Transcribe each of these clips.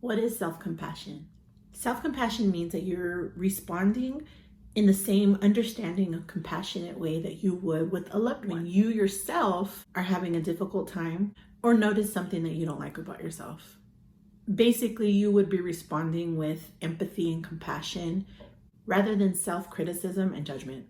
What is self-compassion? Self-compassion means that you're responding in the same understanding of compassionate way that you would with a loved one. When you yourself are having a difficult time or notice something that you don't like about yourself. Basically, you would be responding with empathy and compassion rather than self-criticism and judgment.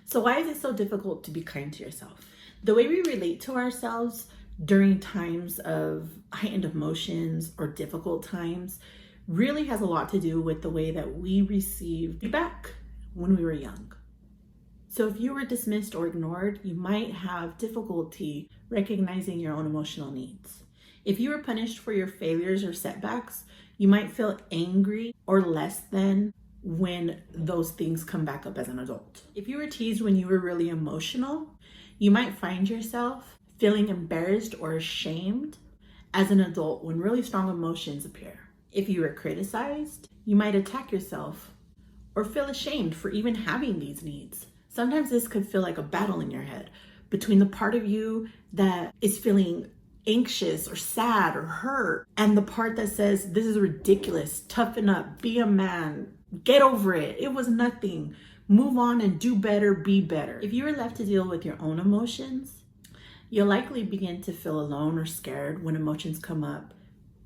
So why is it so difficult to be kind to yourself? The way we relate to ourselves during times of heightened emotions or difficult times really has a lot to do with the way that we received feedback when we were young. So if you were dismissed or ignored, you might have difficulty recognizing your own emotional needs. If you were punished for your failures or setbacks, you might feel angry or less than when those things come back up as an adult. If you were teased when you were really emotional, you might find yourself feeling embarrassed or ashamed as an adult when really strong emotions appear. If you were criticized, you might attack yourself or feel ashamed for even having these needs. Sometimes this could feel like a battle in your head between the part of you that is feeling anxious or sad or hurt and the part that says, this is ridiculous, toughen up, be a man, get over it, it was nothing, move on and do better, be better. If you were left to deal with your own emotions, you'll likely begin to feel alone or scared when emotions come up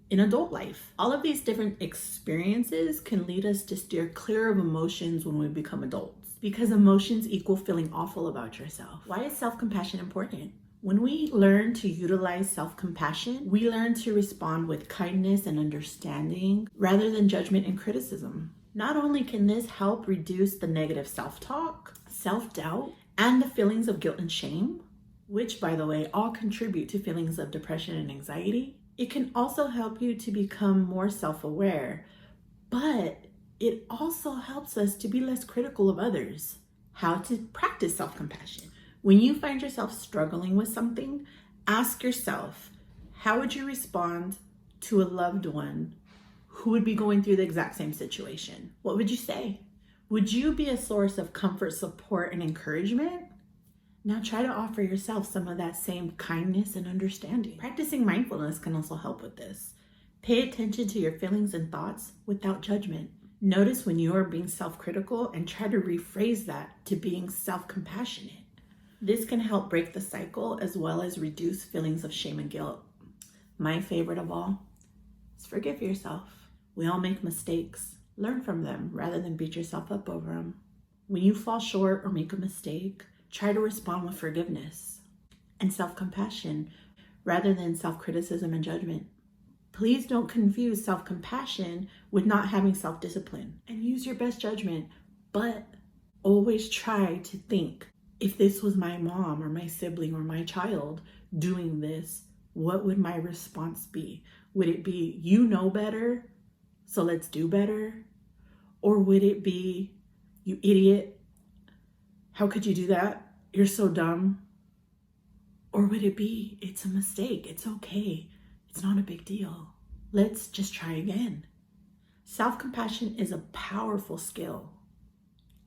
in adult life. All of these different experiences can lead us to steer clear of emotions when we become adults, because emotions equal feeling awful about yourself. Why is self-compassion important? When we learn to utilize self-compassion, we learn to respond with kindness and understanding rather than judgment and criticism. Not only can this help reduce the negative self-talk, self-doubt, and the feelings of guilt and shame, which, by the way, all contribute to feelings of depression and anxiety, it can also help you to become more self-aware, but it also helps us to be less critical of others. How to practice self-compassion. When you find yourself struggling with something, ask yourself, how would you respond to a loved one who would be going through the exact same situation? What would you say? Would you be a source of comfort, support, and encouragement? Now try to offer yourself some of that same kindness and understanding. Practicing mindfulness can also help with this. Pay attention to your feelings and thoughts without judgment. Notice when you are being self-critical and try to rephrase that to being self-compassionate. This can help break the cycle as well as reduce feelings of shame and guilt. My favorite of all is forgive yourself. We all make mistakes. Learn from them rather than beat yourself up over them. When you fall short or make a mistake, try to respond with forgiveness and self-compassion rather than self-criticism and judgment. Please don't confuse self-compassion with not having self-discipline, and use your best judgment, but always try to think, if this was my mom or my sibling or my child doing this, what would my response be? Would it be, you know better, so let's do better? Or would it be, you idiot, how could you do that? You're so dumb. Or would it be, it's a mistake, it's okay, it's not a big deal, let's just try again? Self-compassion is a powerful skill,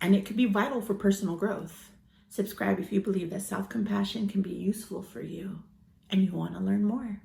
and it can be vital for personal growth. Subscribe if you believe that self-compassion can be useful for you and you want to learn more.